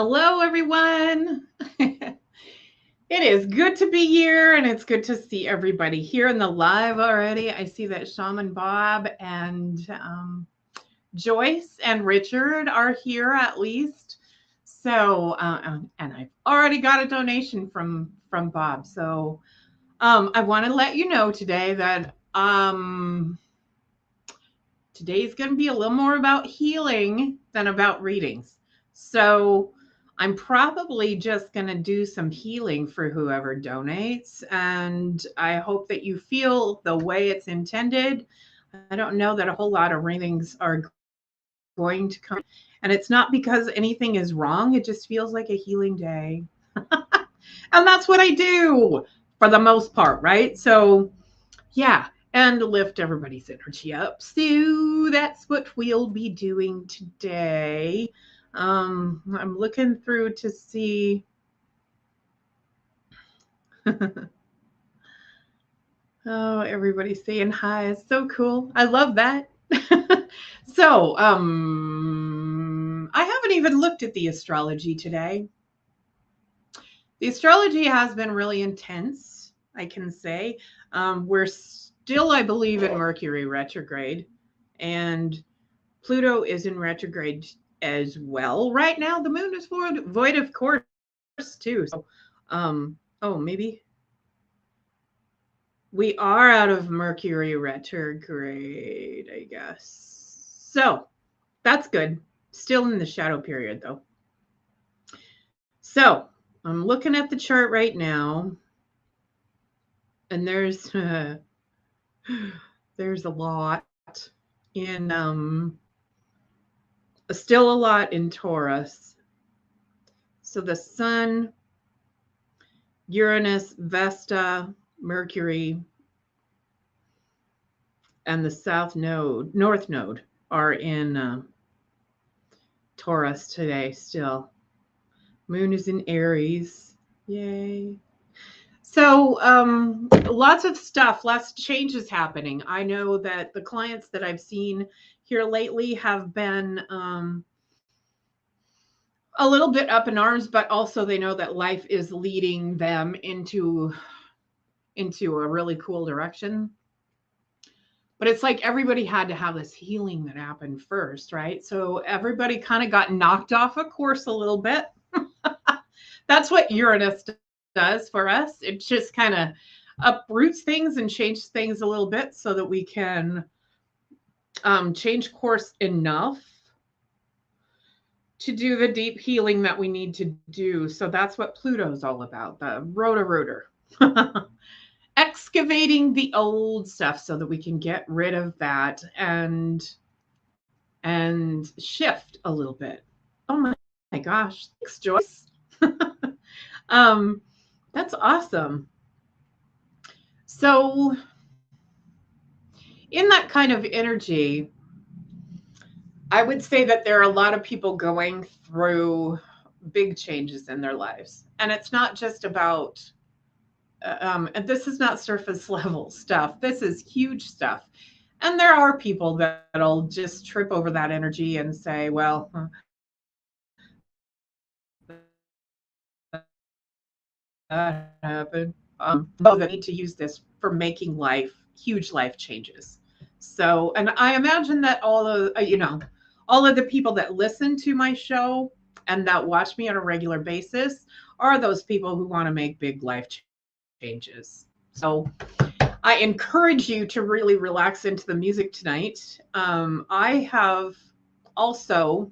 Hello, everyone. It is good to be here, and it's good to see everybody here in the live already. I see that Shaman Bob and Joyce and Richard are here at least. So, and I've already got a donation from Bob. So, I want to let you know today that today's going to be a little more about healing than about readings. So I'm probably just going to do some healing for whoever donates. And I hope that you feel the way it's intended. I don't know that a whole lot of readings are going to come. And it's not because anything is wrong. It just feels like a healing day. And that's what I do for the most part, right? So, yeah, and lift everybody's energy up. So that's what we'll be doing today. I'm looking through to see. Oh, everybody's saying hi. It's so cool. I love that. So, I haven't even looked at the astrology today. The astrology has been really intense, I can say. We're still, I believe, in Mercury retrograde, and Pluto is in retrograde as well. Right now, the moon is void of course, too. So, oh, maybe we are out of Mercury retrograde, I guess. So that's good. Still in the shadow period, though. So I'm looking at the chart right now, and there's there's a lot in still a lot in Taurus. So the Sun, Uranus, Vesta, Mercury, and the North Node are in Taurus today still. Moon is in Aries. Yay. So lots of stuff, lots of changes happening. I know that the clients that I've seen here lately have been a little bit up in arms, but also they know that life is leading them into a really cool direction. But it's like everybody had to have this healing that happened first, right? So everybody kind of got knocked off a course a little bit. That's what Uranus does for us. It just kind of uproots things and changes things a little bit so that we can change course enough to do the deep healing that we need to do. So that's what Pluto's all about, the rotor. Excavating the old stuff so that we can get rid of that and shift a little bit. Oh my gosh. Thanks, Joyce. That's awesome. So in that kind of energy, I would say that there are a lot of people going through big changes in their lives. And it's not just about, and this is not surface level stuff. This is huge stuff. And there are people that'll just trip over that energy and say, well, that happened. But I need to use this for making huge life changes. So, and I imagine that all of the people that listen to my show and that watch me on a regular basis are those people who want to make big life changes. So I encourage you to really relax into the music tonight. I have also,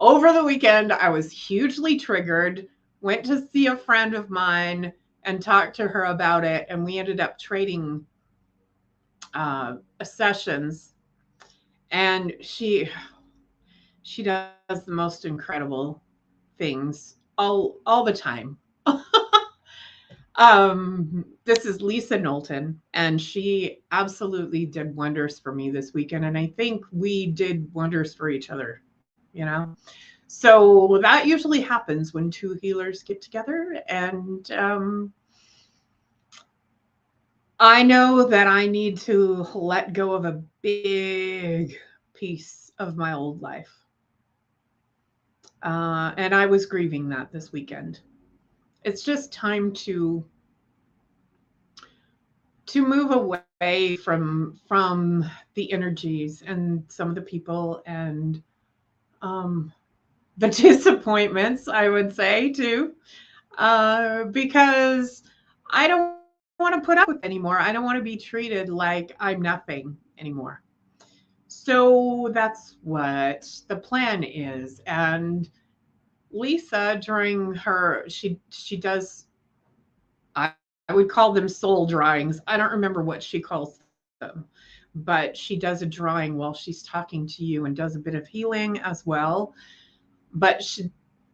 over the weekend, I was hugely triggered, went to see a friend of mine and talked to her about it. And we ended up trading sessions. And she does the most incredible things all the time. This is Lisa Knowlton, and she absolutely did wonders for me this weekend. And I think we did wonders for each other, So that usually happens when two healers get together. And I know that I need to let go of a big piece of my old life. And I was grieving that this weekend. It's just time to move away from the energies and some of the people and um, the disappointments, I would say too, because I don't want to put up with anymore. I don't want to be treated like I'm nothing anymore. So that's what the plan is. And Lisa, during she does, I would call them soul drawings. I don't remember what she calls them, but she does a drawing while she's talking to you and does a bit of healing as well. But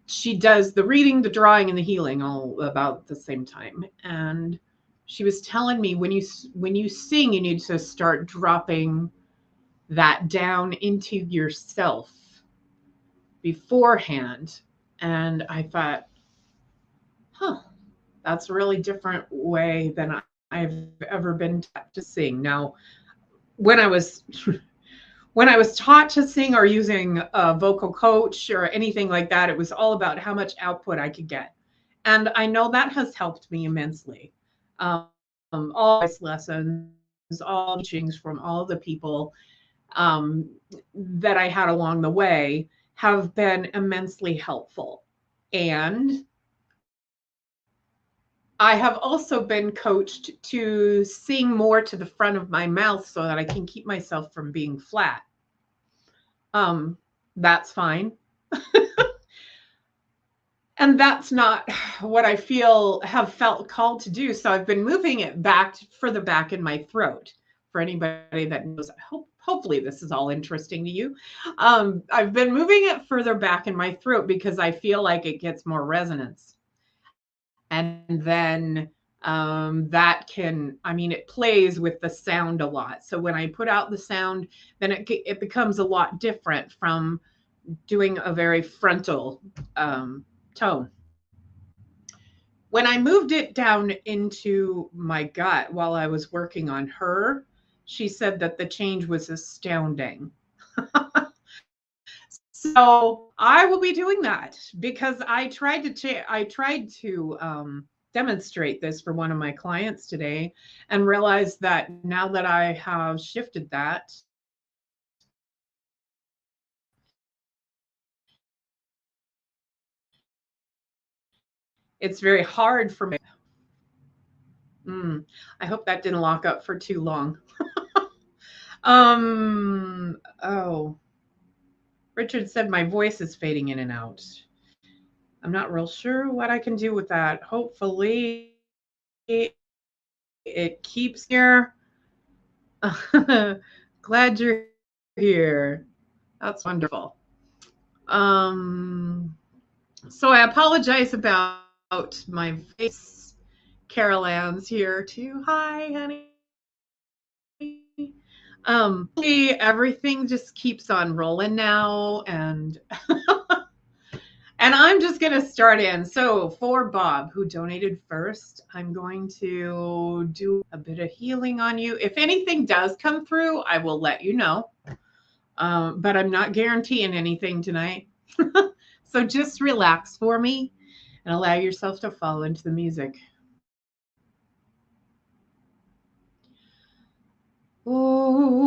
she does the reading, the drawing, and the healing all about the same time. And she was telling me when you sing, you need to start dropping that down into yourself beforehand. And I thought, huh, that's a really different way than I've ever been taught to sing. Now, when I was when I was taught to sing or using a vocal coach or anything like that, it was all about how much output I could get. And I know that has helped me immensely. All voice lessons, all teachings from all the people um, that I had along the way have been immensely helpful. And I have also been coached to sing more to the front of my mouth so that I can keep myself from being flat. Um, that's fine. And that's not what I have felt called to do. So I've been moving it back further back in my throat. For anybody that knows, hopefully this is all interesting to you. I've been moving it further back in my throat because I feel like it gets more resonance. And then that can, I mean, it plays with the sound a lot. So when I put out the sound, then it becomes a lot different from doing a very frontal tone. When I moved it down into my gut while I was working on her, she said that the change was astounding. So I will be doing that because I tried to demonstrate this for one of my clients today and realized that now that I have shifted that, it's very hard for me. I hope that didn't lock up for too long. Oh, Richard said my voice is fading in and out. I'm not real sure what I can do with that. Hopefully it keeps here. Glad you're here. That's wonderful. Um, so I apologize about my voice. Carol Ann's here too. Hi, honey. Everything just keeps on rolling now, and and I'm just gonna start in. So for Bob, who donated first, I'm going to do a bit of healing on you. If anything does come through, I will let you know. But I'm not guaranteeing anything tonight. So just relax for me and allow yourself to fall into the music. Oh,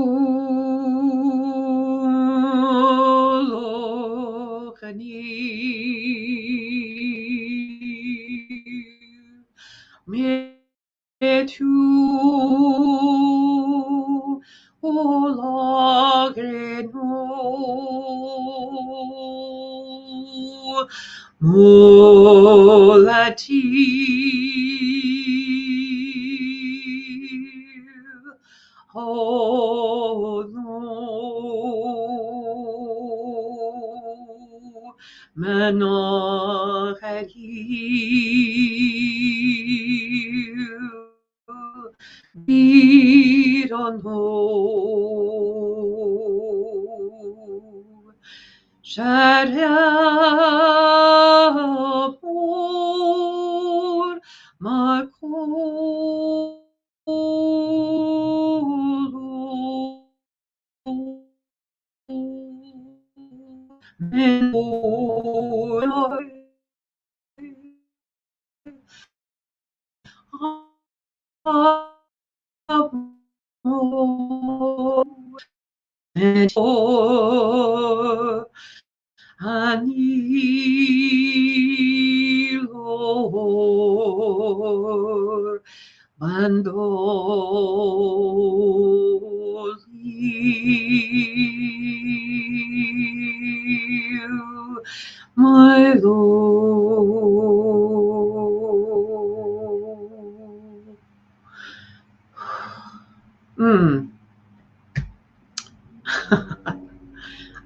me tu o lagreno volatil oh no menagerie we don't know. Shall amor Marco Anilor Bandoliu, my Lord.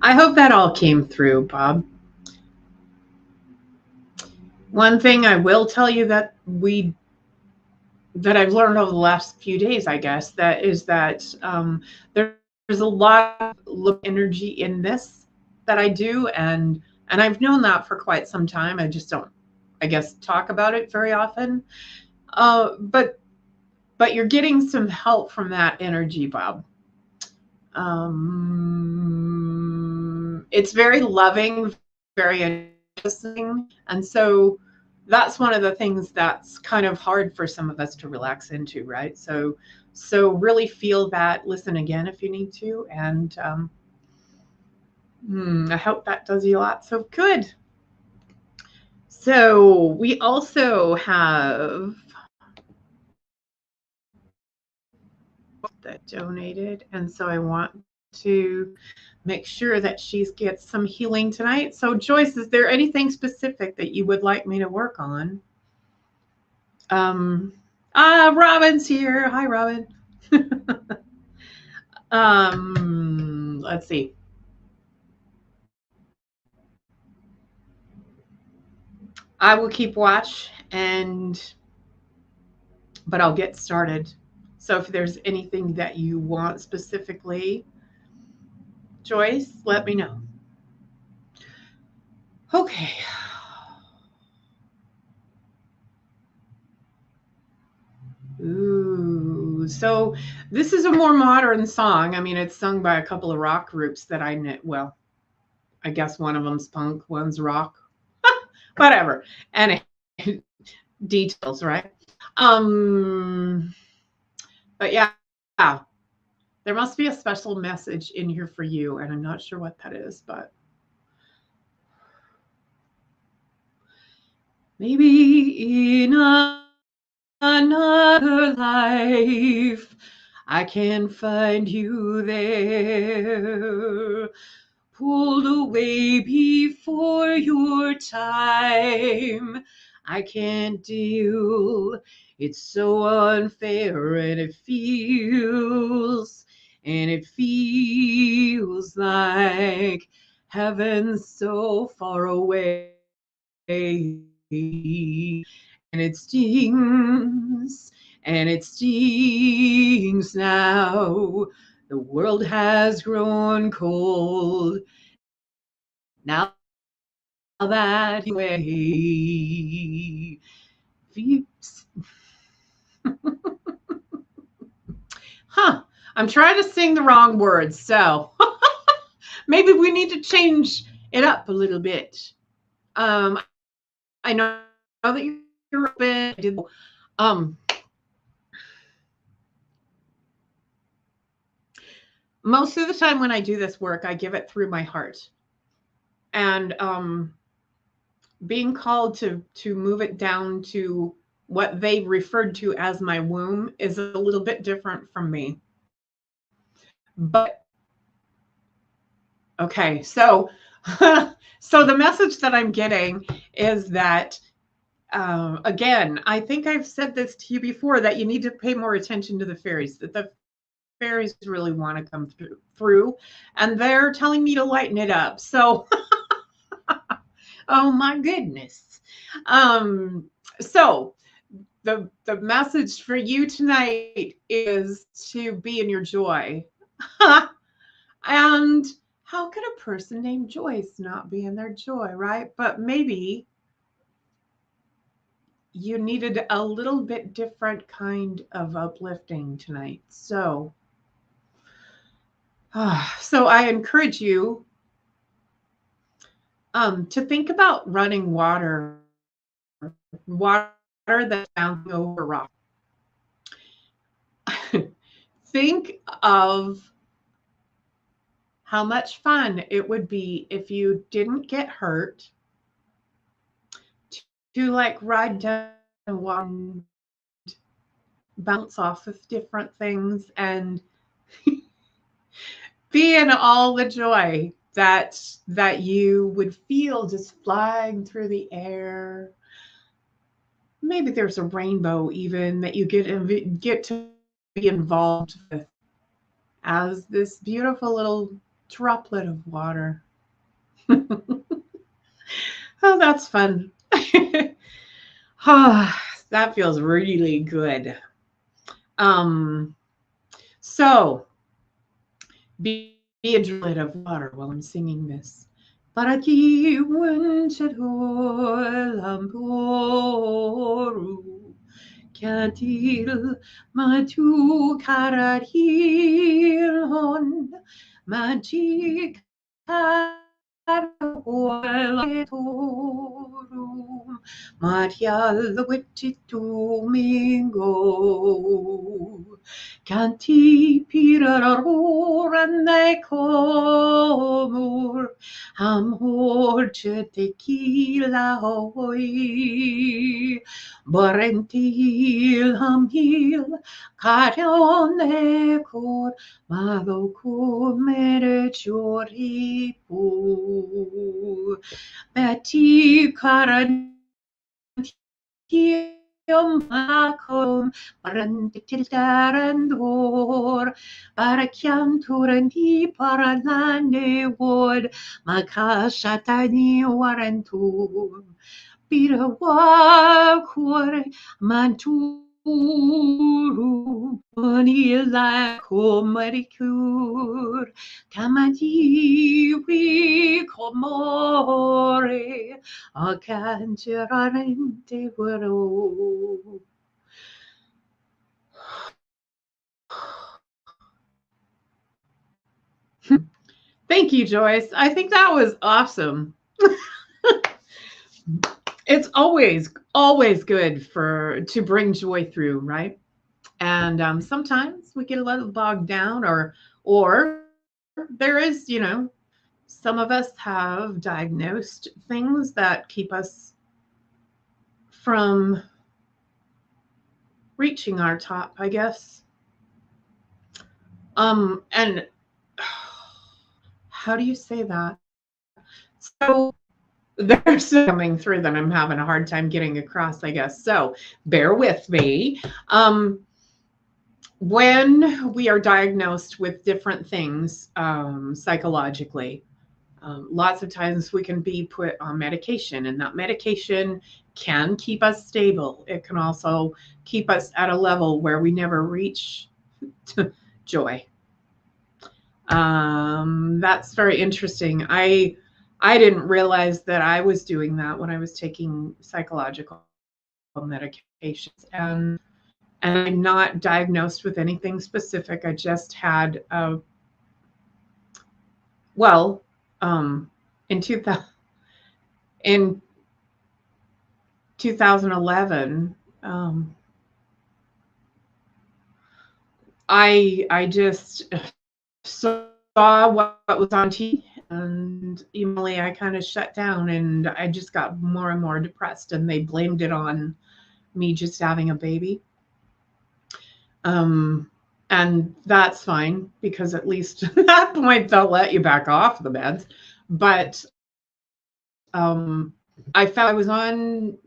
I hope that all came through, Bob. One thing I will tell you that I've learned over the last few days, I guess, that is that there's a lot of energy in this that I do, and I've known that for quite some time. I just don't, I guess, talk about it very often. But you're getting some help from that energy, Bob. It's very loving, very interesting, and so that's one of the things that's kind of hard for some of us to relax into, right? So really feel that, listen again if you need to, and I hope that does you a lot. So good. So we also have that donated, and so I want to make sure that she gets some healing tonight. So Joyce, is there anything specific that you would like me to work on? Robin's here. Hi, Robin. Let's see. I will keep watch, but I'll get started. So if there's anything that you want specifically, Joyce, let me know. Okay. Ooh, so this is a more modern song. I mean, it's sung by a couple of rock groups that I know. Well, I guess one of them's punk, one's rock. Whatever. And details, right? But yeah, there must be a special message in here for you, and I'm not sure what that is, but maybe in another life I can find you there, pulled away before your time. I can't deal. It's so unfair, and it feels like heaven's so far away. And it stings now. The world has grown cold now that you away. I'm trying to sing the wrong words, so maybe we need to change it up a little bit. I know that you're open. Most of the time when I do this work, I give it through my heart. And being called to move it down to what they referred to as my womb is a little bit different from me. But okay, so so the message that I'm getting is that again, I think I've said this to you before, that you need to pay more attention to the fairies, that the fairies really want to come through, and they're telling me to lighten it up. So oh my goodness. So the message for you tonight is to be in your joy. And how could a person named Joyce not be in their joy, right? But maybe you needed a little bit different kind of uplifting tonight. So I encourage you to think about running water that's bouncing over rock. think of how much fun it would be if you didn't get hurt to like ride down a wand, bounce off of different things, and be in all the joy that you would feel just flying through the air. Maybe there's a rainbow even that you get to be involved with as this beautiful little droplet of water. Oh, that's fun. Ah, that feels really good. So be a droplet of water while I'm singing this. Para ti amporu Cantil matu karahilhon magic torum Marial witty domingo Canti pirarorande comur Amor tequila hoy Barentil hamhil carone cor malo mere choripu Betty carantium macum parantitiltarandor Paracianturanti paranane wood Macashatani warentum Pirawa cuore manturu Manila comaricur Camadivi comore Acancerarente vero. Thank you, Joyce. I think that was awesome. It's always good to bring joy through, right? And sometimes we get a little bogged down, or there is, some of us have diagnosed things that keep us from reaching our top, I guess. And how do you say that? So there's coming through that I'm having a hard time getting across, I guess. So bear with me. When we are diagnosed with different things psychologically, lots of times we can be put on medication, and that medication can keep us stable. It can also keep us at a level where we never reach joy. That's very interesting. I didn't realize that I was doing that when I was taking psychological medications, and I'm not diagnosed with anything specific. I just had well, in 2000, in 2011, I just saw what was on TV, and immediately I kind of shut down, and I just got more and more depressed, and they blamed it on me just having a baby. And that's fine, because at least at that point they'll let you back off the meds. But I found I was on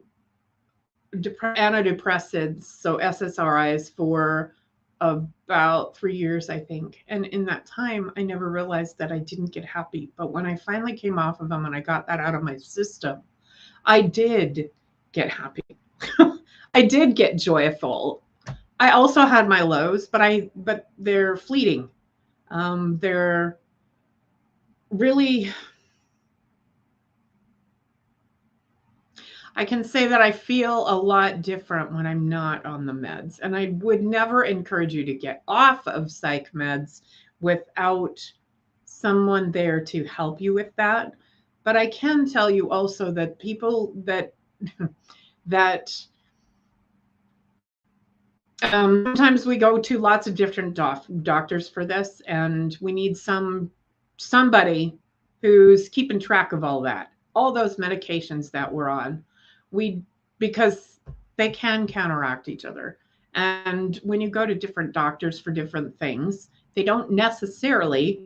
antidepressants, so SSRIs, for about 3 years, I think. And in that time, I never realized that I didn't get happy. But when I finally came off of them and I got that out of my system, I did get happy. I did get joyful. I also had my lows, but they're fleeting. They're really, I can say that I feel a lot different when I'm not on the meds. And I would never encourage you to get off of psych meds without someone there to help you with that. But I can tell you also that people that Sometimes we go to lots of different doctors for this, and we need somebody who's keeping track of all that, all those medications that we're on. We because they can counteract each other. And when you go to different doctors for different things, they don't necessarily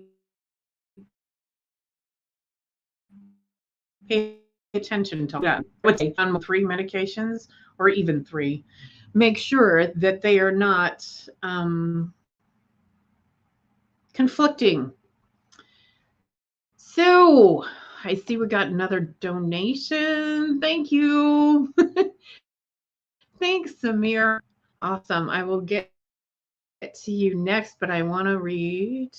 pay attention to that. I would say on 3 medications or even 3. Make sure that they are not conflicting. So I see we got another donation. Thank you. Thanks, Samir. Awesome. I will get to you next, but I want to read.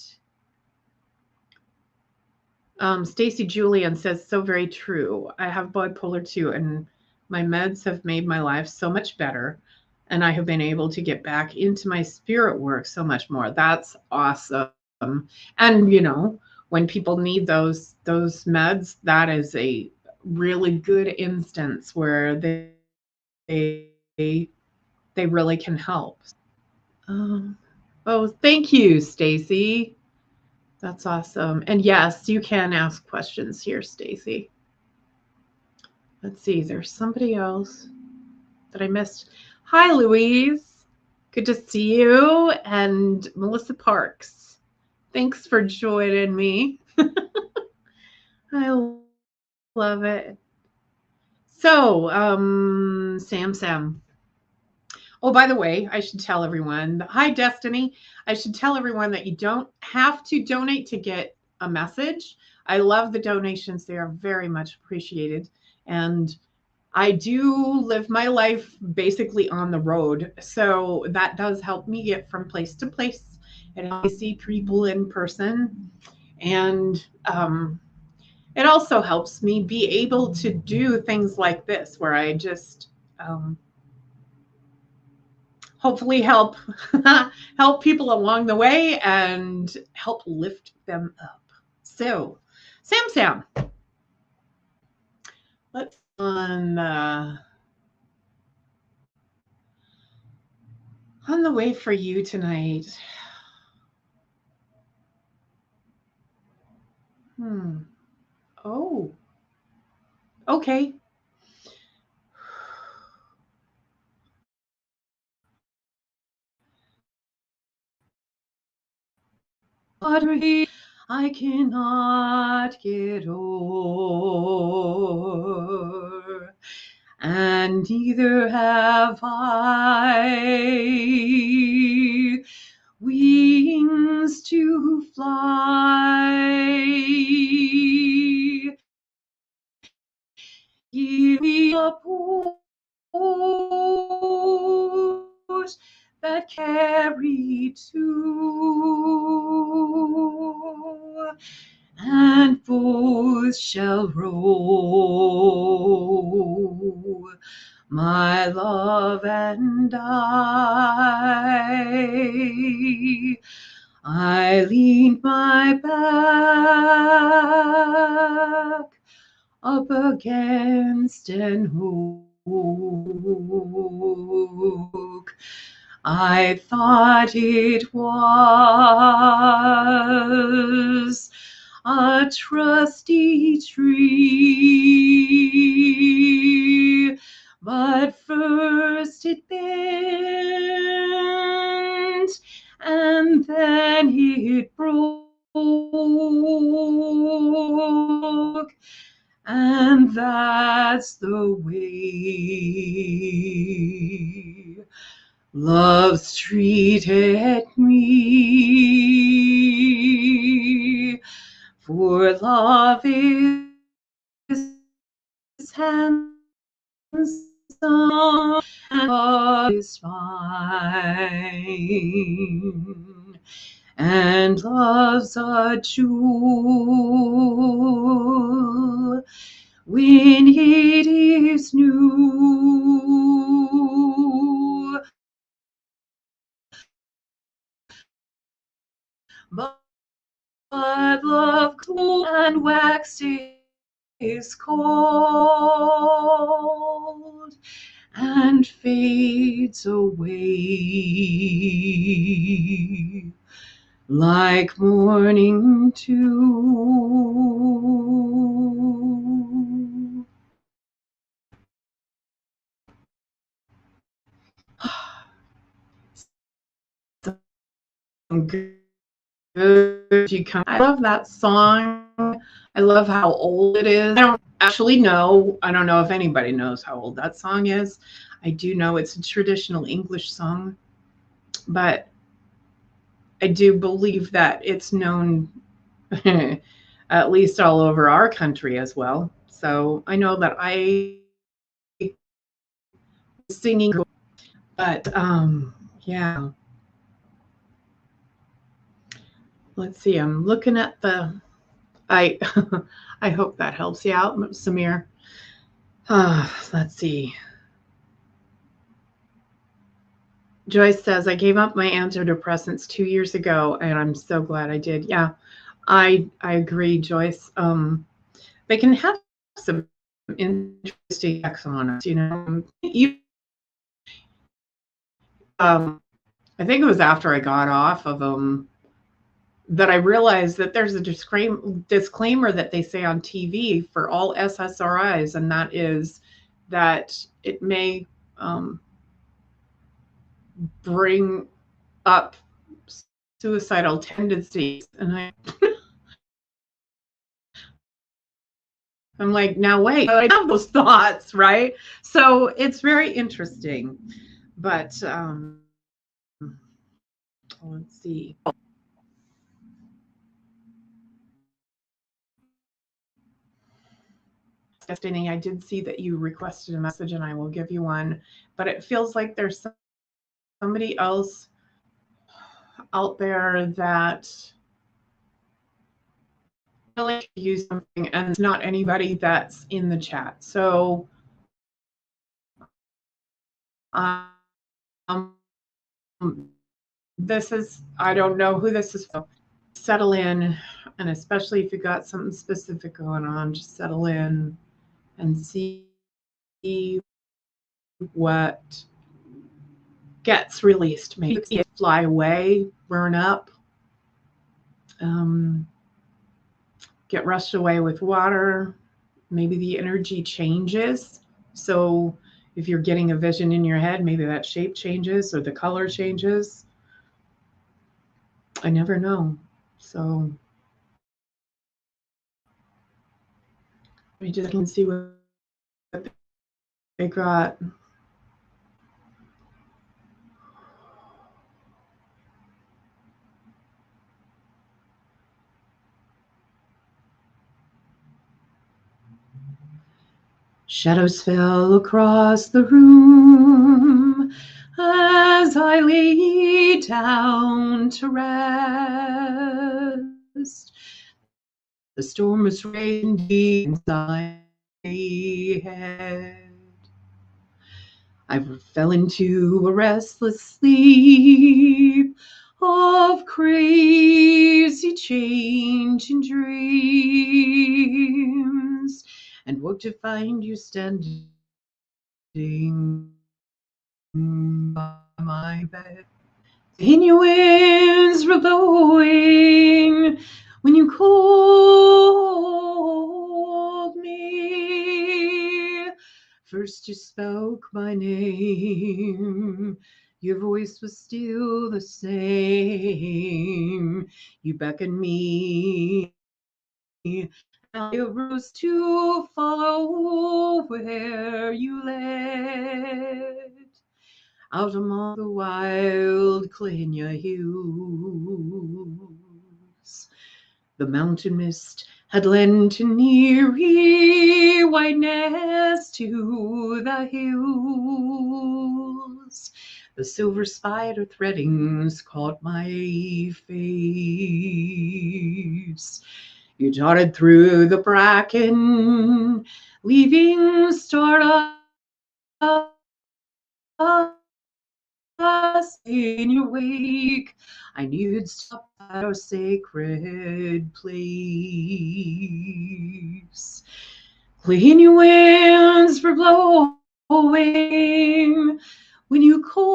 Stacy Julian says, so very true. I have bipolar too, and my meds have made my life so much better. And I have been able to get back into my spirit work so much more. That's awesome. And when people need those meds, that is a really good instance where they they really can help. Oh, thank you, Stacy. That's awesome. And yes, you can ask questions here, Stacy. Let's see, there's somebody else that I missed. Hi, Louise. Good to see you. And Melissa Parks. Thanks for joining me. I love it. So, Sam. Oh, by the way, I should tell everyone. Hi, Destiny. I should tell everyone that you don't have to donate to get a message. I love the donations. They are very much appreciated. And I do live my life basically on the road. So that does help me get from place to place and I see people in person. And it also helps me be able to do things like this where I just hopefully help help people along the way and help lift them up. So, Sam, let's on the way for you tonight. Oh, okay. I cannot get o'er, and neither have I wings to fly. Give me a port that carry to, and both shall row, my love and I. I leaned my back up against an oak. I thought it was a trusty tree, but first it bent, and then it broke, and that's the way love's treated me. For love is handsome, and love is fine, and love's a jewel when it is new. But love cool and waxed is cold, and fades away like morning dew. Good. You come. I love that song. I love how old it is. I don't actually know. I don't know if anybody knows how old that song is. I do know it's a traditional English song, but I do believe that it's known at least all over our country as well. So I know that I was singing, but yeah. Let's see. I'm looking at the. I I hope that helps you out, Samir. Let's see. Joyce says, I gave up my antidepressants 2 years ago, and I'm so glad I did. Yeah, I agree, Joyce. They can have some interesting effects on us, you know. I think it was after I got off of them that I realized that there's a disclaimer that they say on TV for all SSRIs, and that is that it may bring up suicidal tendencies. And I'm like, now wait, I have those thoughts, right? So it's very interesting. But let's see. Destiny, I did see that you requested a message and I will give you one. But it feels like there's somebody else out there that really could use something, and it's not anybody that's in the chat. So um, this is, I don't know who this is for. Settle in, and especially if you got something specific going on, just settle in and see what gets released. Maybe it fly away, burn up, get rushed away with water. Maybe the energy changes. So if you're getting a vision in your head, maybe that shape changes or the color changes. I never know. So we just can see what they got. Shadows fell across the room as I lay down to rest. The storm was raging deep inside my head. I fell into a restless sleep of crazy changing dreams, and woke to find you standing by my bed. The winds were blowing when you called me. First you spoke my name. Your voice was still the same. You beckoned me. I rose to follow where you led, out among the wild Clinia hills. The mountain mist had lent an eerie whiteness to the hills. The silver spider threadings caught my face. You darted through the bracken, leaving stardust in your wake. I knew you'd stop at our sacred place. Clean your winds were blowing when you called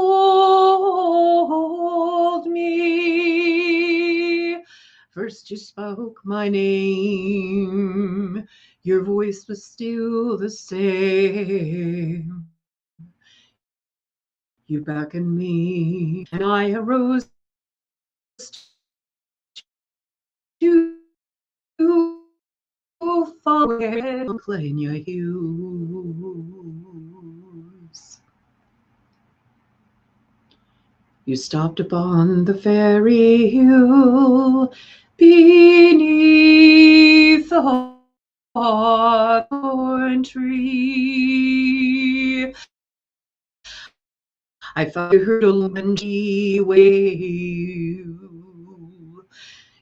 me. First you spoke my name, your voice was still the same. You beckoned me, and I arose to follow in your hues. You stopped upon the fairy hill beneath the hawthorn tree. I thought you heard a lumpy wave.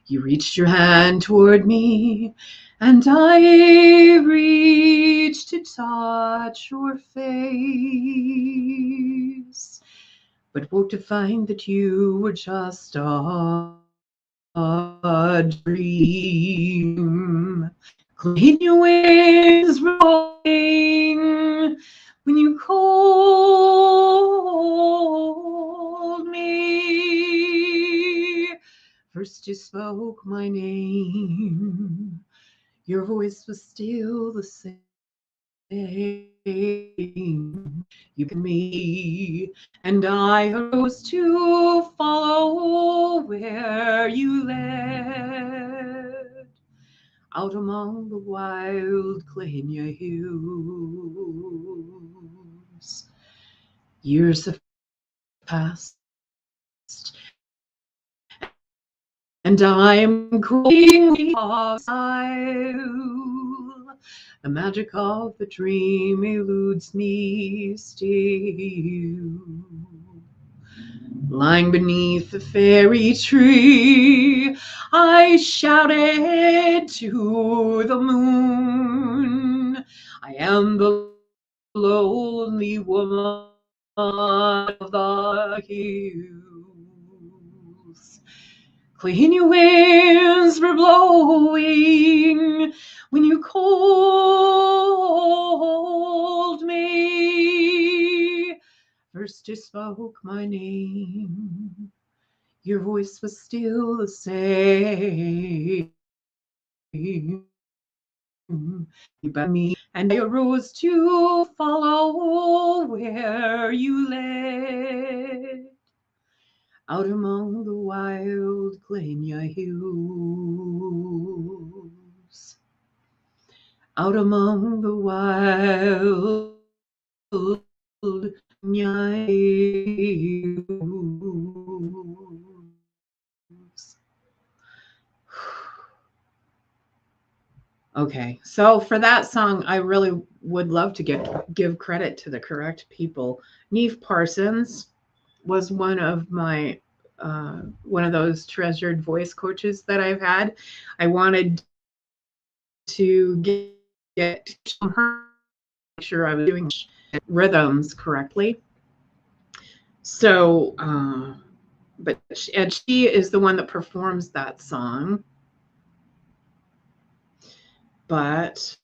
You reached your hand toward me, and I reached to touch your face, but woke to find that you were just a dream. Clean your wings rolling when you called me. First you spoke my name, your voice was still the same. You can me, and I arose to follow where you led, out among the wild Clania hills. Years have passed, and I'm growing hostile. The magic of the dream eludes me still. Lying beneath the fairy tree, I shouted to the moon, I am the lonely woman of the hills. Clean your winds were blowing when you called me. First you spoke my name, your voice was still the same. You beckoned me, and I arose to follow where you led, out among the wild Clania hills, out among the wild Clania hills. Okay, so for that song, I really would love to give credit to the correct people. Neve Parsons was one of those treasured voice coaches that I've had. I wanted to get her, make sure I was doing rhythms correctly. So, but she is the one that performs that song. But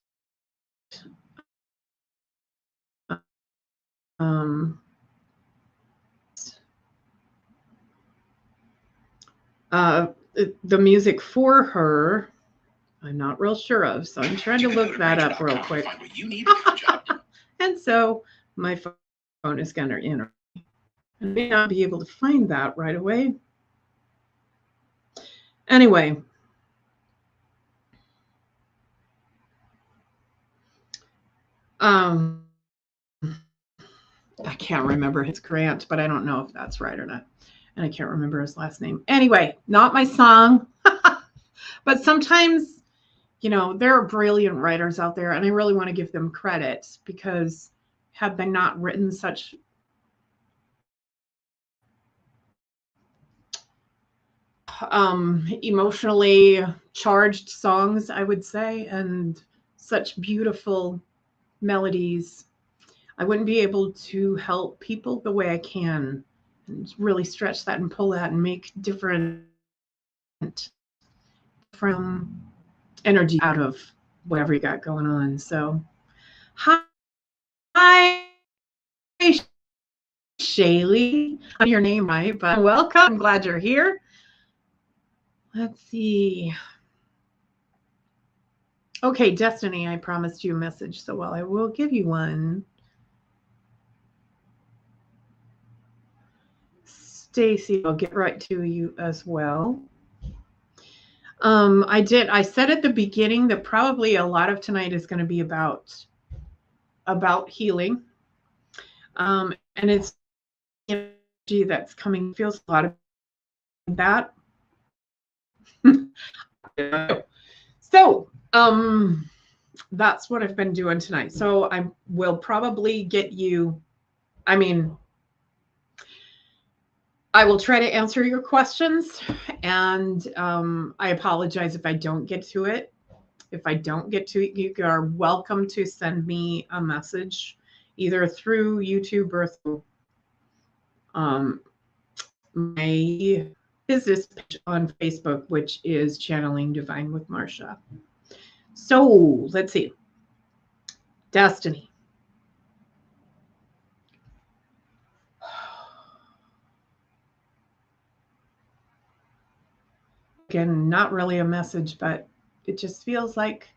the music for her, I'm not real sure of, so I'm trying to look that up real quick. And so my phone is going to, I may not be able to find that right away. Anyway, I can't remember his Grant, but I don't know if that's right or not. And I can't remember his last name. Anyway, not my song. But sometimes, there are brilliant writers out there, and I really want to give them credit, because had they not written such emotionally charged songs, I would say, and such beautiful melodies, I wouldn't be able to help people the way I can, and really stretch that and pull that and make different from energy out of whatever you got going on. So hi Shaylee. I your name right, but welcome. I'm glad you're here. Let's see. Okay, Destiny, I promised you a message, so I will give you one. Stacy, I'll get right to you as well. I said at the beginning that probably a lot of tonight is going to be about healing. And it's energy that's coming, feels a lot of that. So, that's what I've been doing tonight. So I will probably get you, I will try to answer your questions, and I apologize if I don't get to it. If I don't get to it, you are welcome to send me a message either through YouTube or through my business page on Facebook, which is Channeling Divine with Marcia. So let's see. Destiny. Again, not really a message, but it just feels like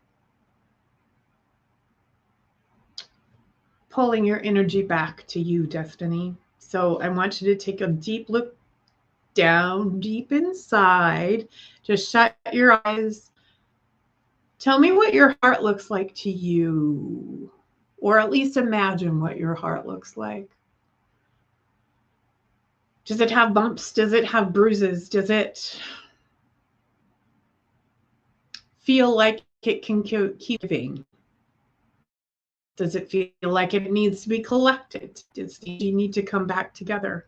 pulling your energy back to you, Destiny. So I want you to take a deep look down deep inside. Just shut your eyes. Tell me what your heart looks like to you, or at least imagine what your heart looks like. Does it have bumps? Does it have bruises? Does it feel like it can keep giving? Does it feel like it needs to be collected? Does you need to come back together?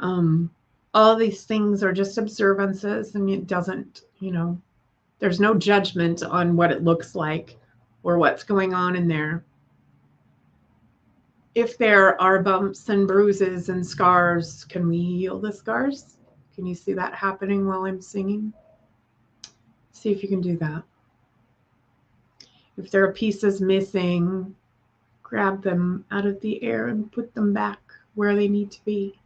All these things are just observances, and it doesn't, there's no judgment on what it looks like or what's going on in there. If there are bumps and bruises and scars, can we heal the scars? Can you see that happening while I'm singing? See if you can do that. If there are pieces missing, grab them out of the air and put them back where they need to be.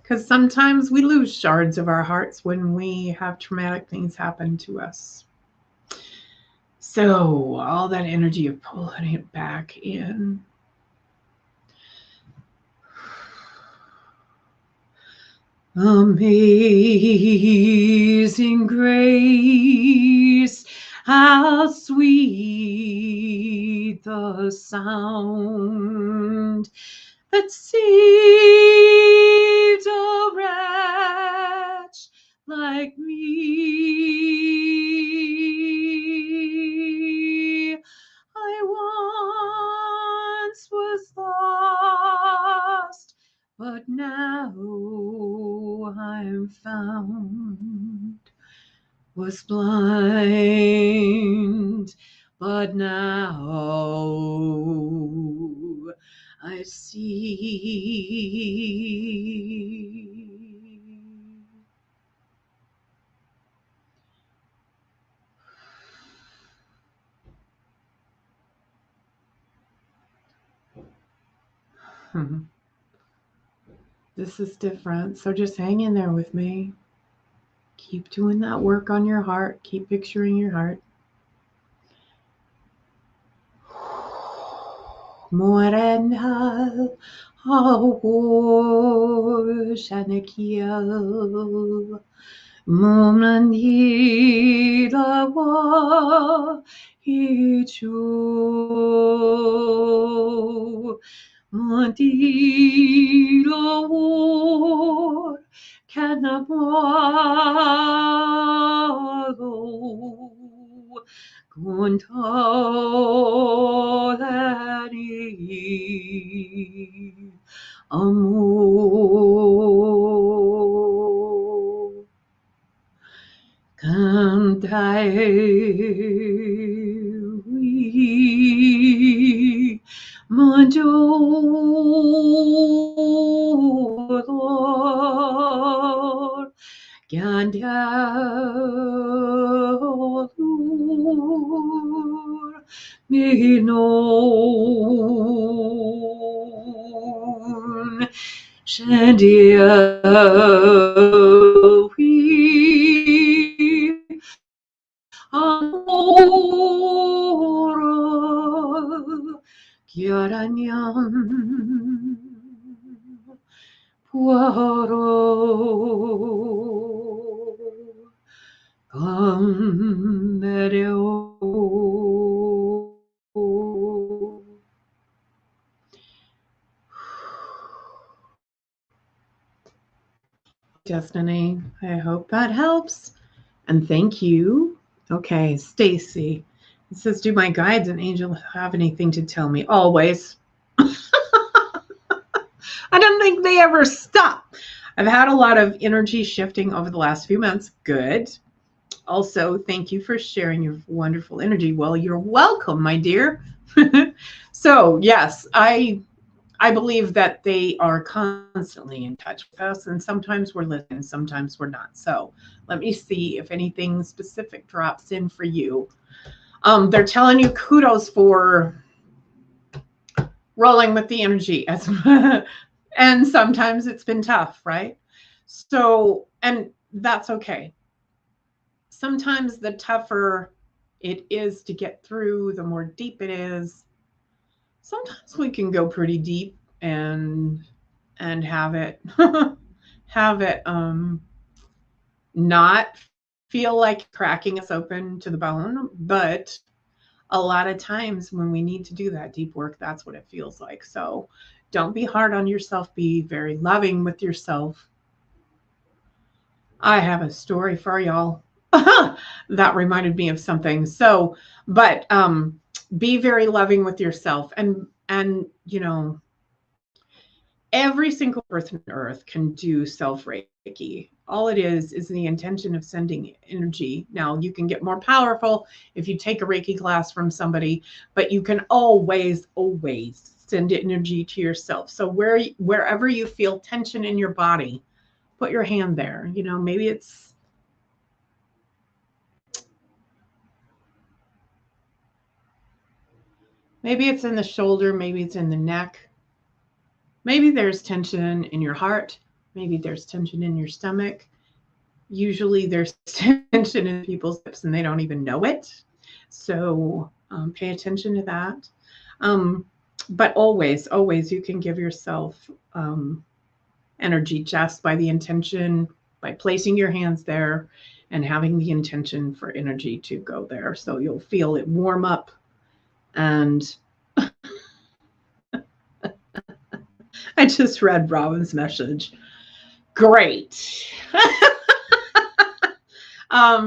Because sometimes we lose shards of our hearts when we have traumatic things happen to us. So all that energy of pulling it back in. Amazing grace, how sweet the sound that saved a wretch like me. I once was lost, but now I'm found. Was blind, but now I see. This is different, so just hang in there with me. Keep doing that work on your heart. Keep picturing your heart. Morena Shanakiel Mumandila wa Hichu Mandilo war Canabalo Contolani Amor Cantai Manjolor Gandalur Mino Shandiawi amora chiaranyam puaro Kammereo. Destiny, I hope that helps. And thank you. Okay, Stacy. It says, do my guides and angels have anything to tell me? Always. I don't think they ever stop. I've had a lot of energy shifting over the last few months. Good. Also, thank you for sharing your wonderful energy. Well, you're welcome, my dear. So, yes, I believe that they are constantly in touch with us, and sometimes we're listening, sometimes we're not. So let me see if anything specific drops in for you. They're telling you kudos for rolling with the energy, and sometimes it's been tough, right? So, and that's okay. Sometimes the tougher it is to get through, the more deep it is. Sometimes we can go pretty deep and have it have it not feel like cracking us open to the bone, but a lot of times when we need to do that deep work, that's what it feels like. So don't be hard on yourself, be very loving with yourself. I have a story for y'all. That reminded me of something. So, but be very loving with yourself, and you know, every single person on earth can do self Reiki. All it is the intention of sending energy. Now, you can get more powerful if you take a Reiki class from somebody, but you can always, always send energy to yourself. So wherever you feel tension in your body, put your hand there. You know, maybe it's in the shoulder, maybe it's in the neck. Maybe there's tension in your heart. Maybe there's tension in your stomach. Usually there's tension in people's hips and they don't even know it. So pay attention to that. But always, always you can give yourself energy just by the intention, by placing your hands there and having the intention for energy to go there. So you'll feel it warm up. And I just read Robin's message. Great.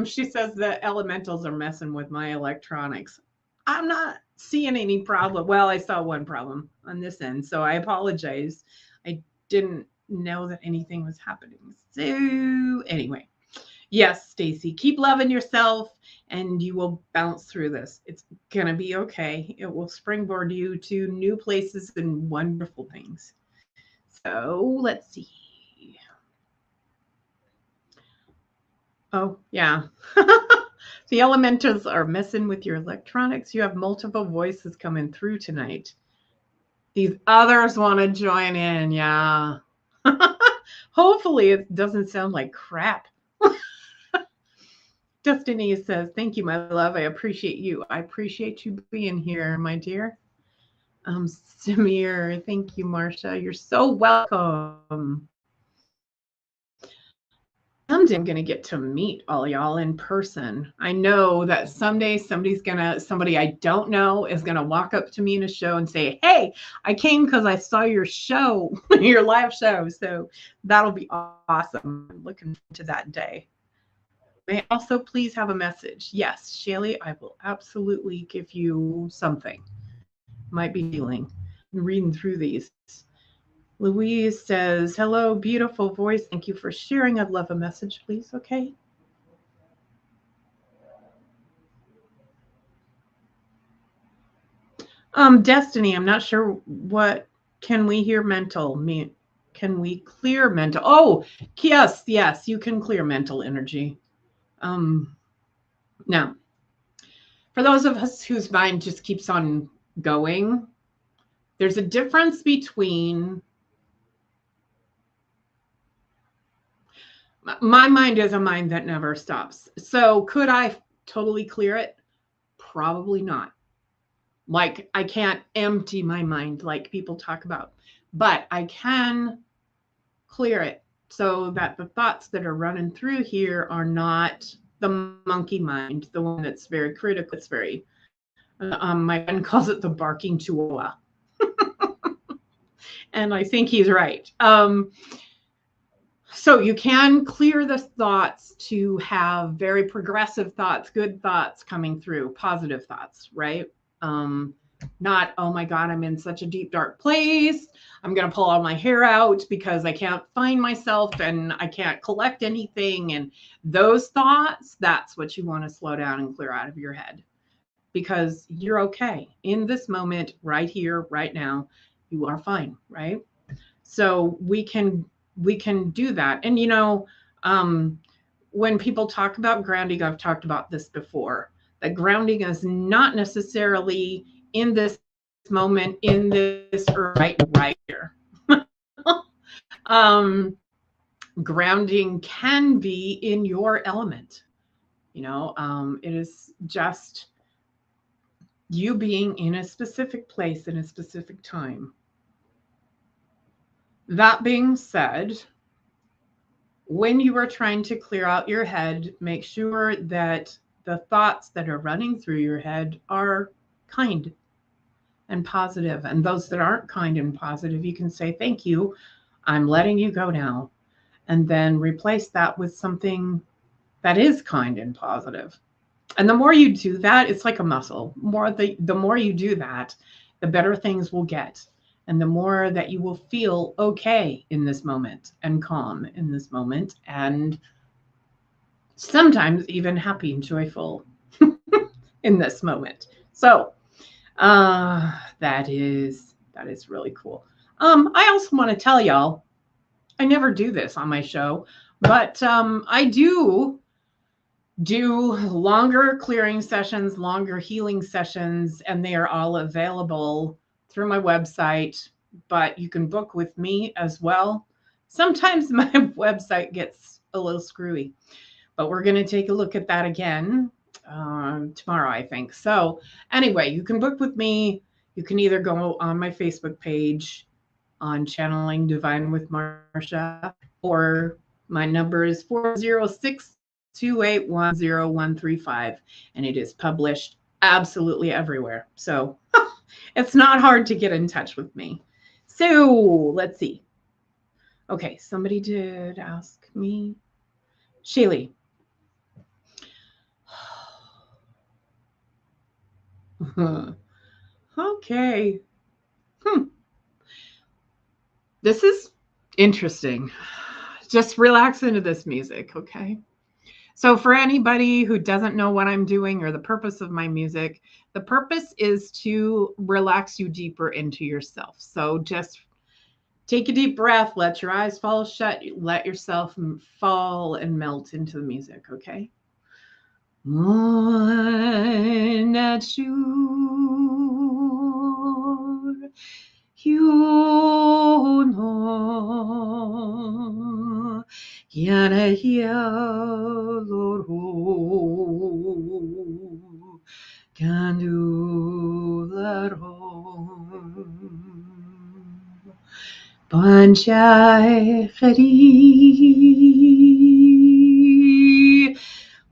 She says the elementals are messing with my electronics. I'm not seeing any problem. Well, I saw one problem on this end, so I apologize. I didn't know that anything was happening. So anyway, yes, Stacy, keep loving yourself and you will bounce through this. It's gonna be okay. It will springboard you to new places and wonderful things. So let's see. Oh, yeah. The elementals are messing with your electronics. You have multiple voices coming through tonight. These others want to join in. Yeah. Hopefully, it doesn't sound like crap. Destiny says, thank you, my love. I appreciate you. I appreciate you being here, my dear. Samir, thank you, Marcia. You're so welcome. Someday I'm going to get to meet all y'all in person. I know that someday somebody I don't know is going to walk up to me in a show and say, hey, I came because I saw your show, your live show. So that'll be awesome. I'm looking forward to that day. May I also please have a message? Yes, Shelly, I will absolutely give you something. Might be healing. I'm reading through these. Louise says, hello, beautiful voice. Thank you for sharing. I'd love a message, please. Okay. Destiny, I'm not sure what can we hear mental? Can we clear mental? Oh, yes, you can clear mental energy. Now, for those of us whose mind just keeps on going, there's a difference between My mind is a mind that never stops. So could I totally clear it? Probably not. Like I can't empty my mind like people talk about, but I can clear it so that the thoughts that are running through here are not the monkey mind, the one that's very critical. It's very, my friend calls it the barking chihuahua. And I think he's right. So you can clear the thoughts to have very progressive thoughts, good thoughts coming through, positive thoughts, right? Not, oh my God, I'm in such a deep, dark place. I'm going to pull all my hair out because I can't find myself and I can't collect anything. And those thoughts, that's what you want to slow down and clear out of your head because you're okay in this moment, right here, right now. You are fine, right? So we can do that. And when people talk about grounding, I've talked about this before, that grounding is not necessarily in this moment, in this right here. Grounding can be in your element. It is just you being in a specific place in a specific time. That being said, when you are trying to clear out your head, make sure that the thoughts that are running through your head are kind and positive. And those that aren't kind and positive, you can say, thank you, I'm letting you go now. And then replace that with something that is kind and positive. And the more you do that, it's like a muscle. The more you do that, the better things will get. And the more that you will feel okay in this moment and calm in this moment and sometimes even happy and joyful in this moment. So that is really cool. I also want to tell y'all, I never do this on my show, but I do longer clearing sessions, longer healing sessions, and they are all available through my website, but you can book with me as well. Sometimes my website gets a little screwy, but we're going to take a look at that again tomorrow, I think. So anyway, you can book with me. You can either go on my Facebook page on Channeling Divine with Marcia, or my number is 406-281-0135, and it is published absolutely everywhere. So it's not hard to get in touch with me. So let's see. Okay, somebody did ask me. Shaylee. Okay. This is interesting. Just relax into this music, okay? So for anybody who doesn't know what I'm doing or the purpose of my music, the purpose is to relax you deeper into yourself. So just take a deep breath, let your eyes fall shut, let yourself fall and melt into the music, okay? Panchai Hari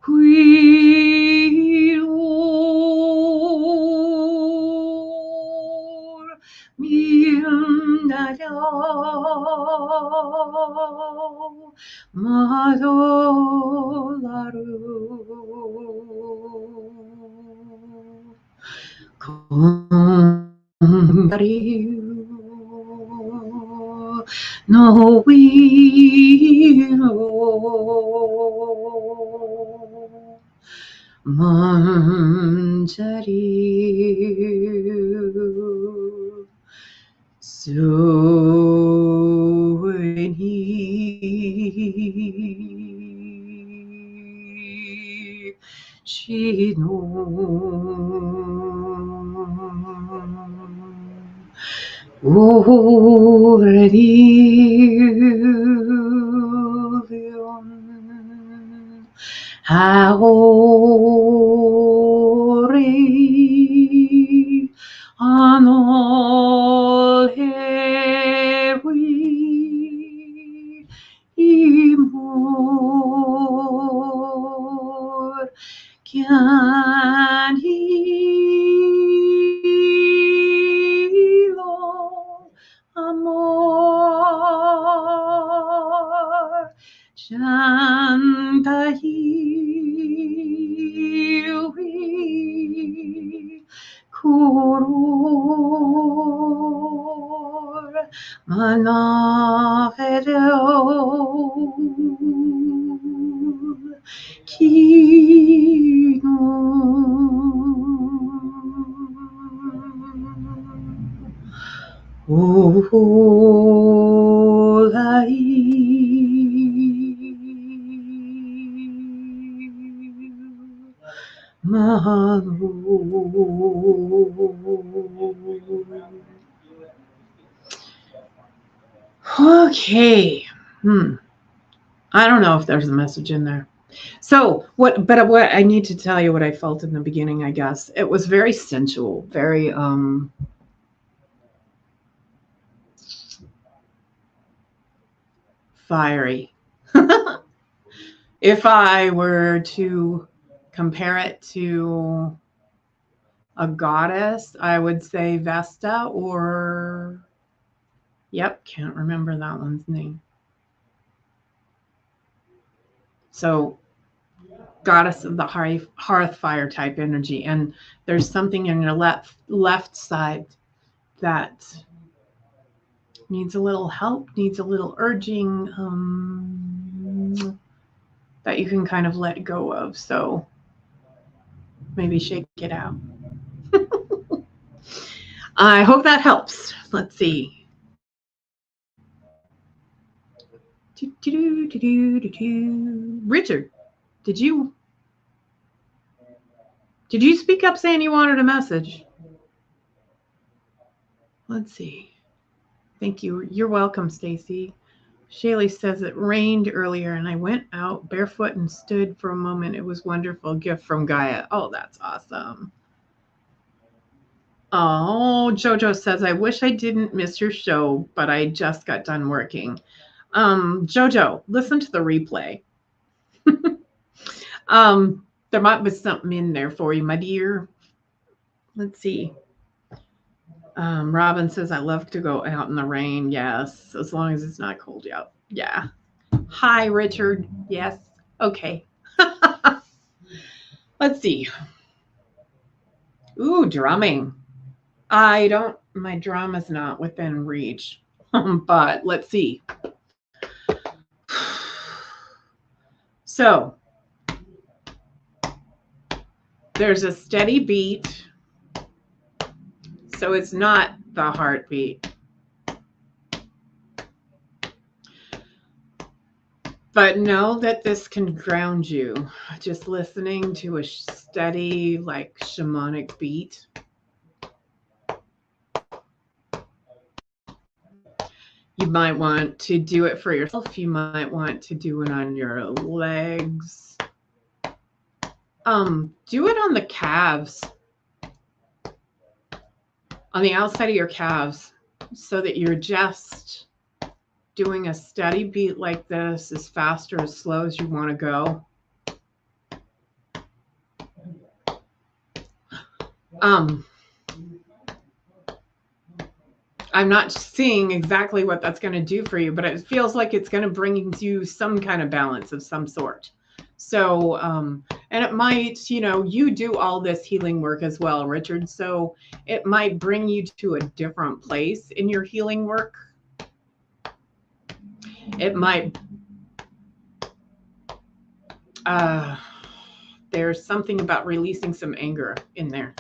Quir Mirnaya Madolaru no wino manjari sueni chino Haori anol hewi imor can hilo amor Shanta hiwi kuror manavedel kino Okay. I don't know if there's a message in there. So what I need to tell you what I felt in the beginning, I guess. It was very sensual, very fiery. If I were to compare it to a goddess, I would say Vesta or, yep, can't remember that one's name. So goddess of the hearth fire type energy. And there's something in your left side that needs a little help, needs a little urging, that you can kind of let go of. So maybe shake it out. I hope that helps. Let's see. Richard, did you speak up saying you wanted a message? Let's see. Thank you. You're welcome, Stacy. Shaylee says it rained earlier and I went out barefoot and stood for a moment. It was a wonderful gift from Gaia. Oh, that's awesome. Oh, Jojo says, I wish I didn't miss your show, but I just got done working. Jojo, listen to the replay. There might be something in there for you, my dear. Let's see. Robin says, I love to go out in the rain. Yes, as long as it's not cold out. Yeah. Hi, Richard. Yes. Okay. Let's see. Ooh, drumming. My drum is not within reach, but let's see. So there's a steady beat. So it's not the heartbeat. But know that this can ground you. Just listening to a steady, like shamanic beat. You might want to do it for yourself. You might want to do it on your legs. Do it on the calves. On the outside of your calves, so that you're just doing a steady beat like this, as fast or as slow as you want to go. I'm not seeing exactly what that's going to do for you, but it feels like it's going to bring you some kind of balance of some sort. So, and it might, you do all this healing work as well, Richard. So it might bring you to a different place in your healing work. It might, there's something about releasing some anger in there,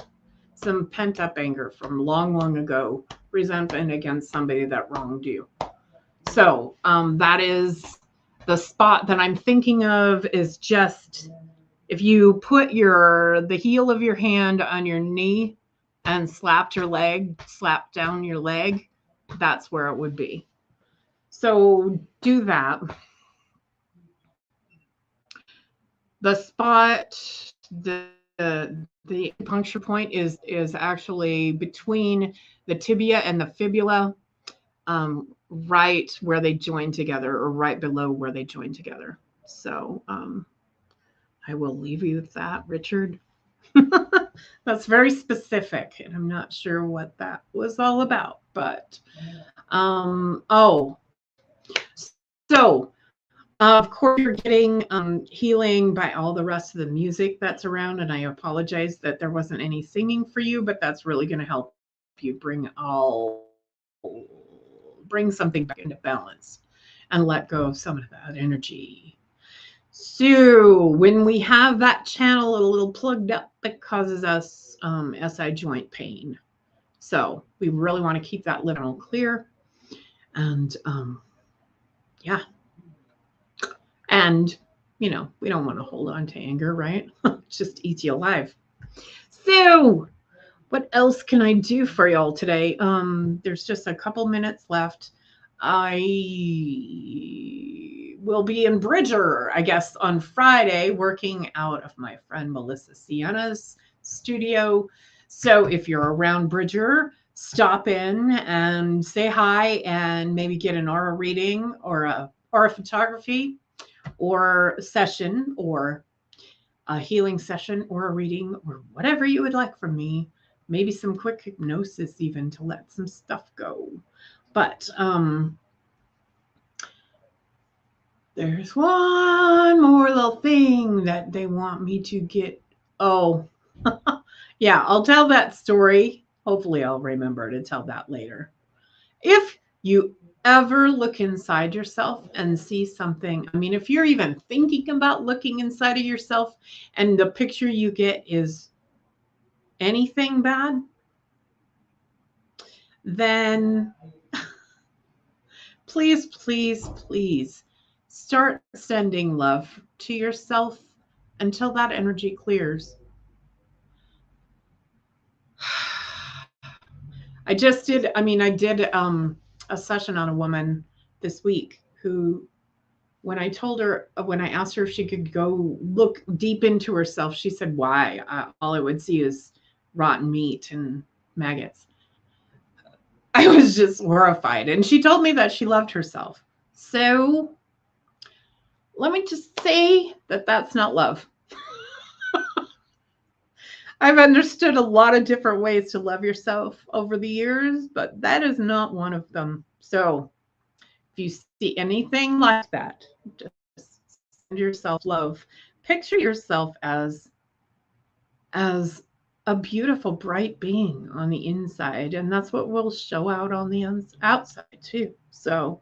some pent up anger from long, long ago, resentment against somebody that wronged you. So that is the spot that I'm thinking of, is just if you put the heel of your hand on your knee and slapped down your leg, that's where it would be. So do that. the spot, the acupuncture point is actually between the tibia and the fibula, right where they join together, or right below where they join together. So I will leave you with that, Richard. That's very specific, and I'm not sure what that was all about. But oh, so of course you're getting healing by all the rest of the music that's around, and I apologize that there wasn't any singing for you, but that's really going to help you bring something back into balance and let go of some of that energy. So when we have that channel a little plugged up, it causes us SI joint pain. So we really want to keep that lymph clear. And yeah. And, you know, we don't want to hold on to anger, right? Just eats you alive. So what else can I do for y'all today? There's just a couple minutes left. I will be in Bridger, I guess, on Friday, working out of my friend Melissa Sienna's studio. So if you're around Bridger, stop in and say hi and maybe get an aura reading or a photography or a session or a healing session or a reading or whatever you would like from me. Maybe some quick hypnosis even to let some stuff go. But there's one more little thing that they want me to get. Oh, yeah, I'll tell that story. Hopefully I'll remember to tell that later. If you ever look inside yourself and see something, I mean, if you're even thinking about looking inside of yourself and the picture you get is anything bad, then please, please, please start sending love to yourself until that energy clears. I did a session on a woman this week who, when I asked her if she could go look deep into herself, she said, why? All I would see is rotten meat and maggots. I was just horrified. And she told me that she loved herself. So let me just say that that's not love. I've understood a lot of different ways to love yourself over the years, but that is not one of them. So if you see anything like that, just send yourself love. Picture yourself as a beautiful, bright being on the inside, and that's what will show out on the outside too. So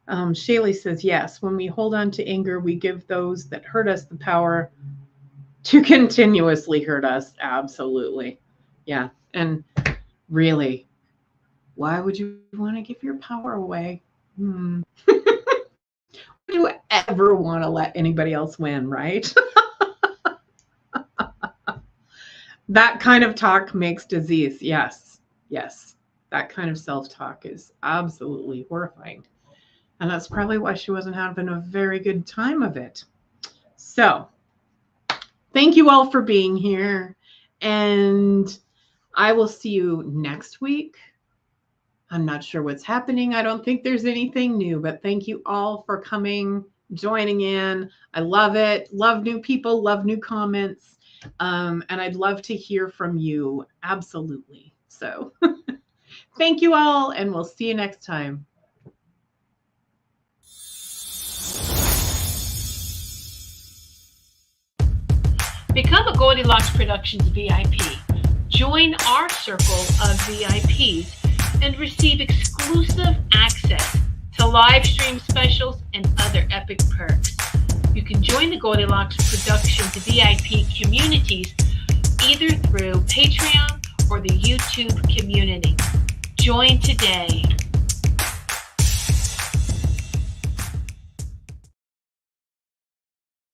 Shaylee says, yes, when we hold on to anger, we give those that hurt us the power to continuously hurt us. Absolutely. Yeah. And really, why would you want to give your power away? Would you ever want to let anybody else win, right? That kind of talk makes disease. Yes. Yes. That kind of self-talk is absolutely horrifying. And that's probably why she wasn't having a very good time of it. So thank you all for being here. And I will see you next week. I'm not sure what's happening. I don't think there's anything new, but thank you all for coming, joining in. I love it. Love new people, love new comments. And I'd love to hear from you. Absolutely. So thank you all, and we'll see you next time. Become a Goldylocks Productions VIP. Join our circle of VIPs and receive exclusive access to live stream specials and other epic perks. You can join the Goldylocks Productions VIP communities either through Patreon or the YouTube community. Join today.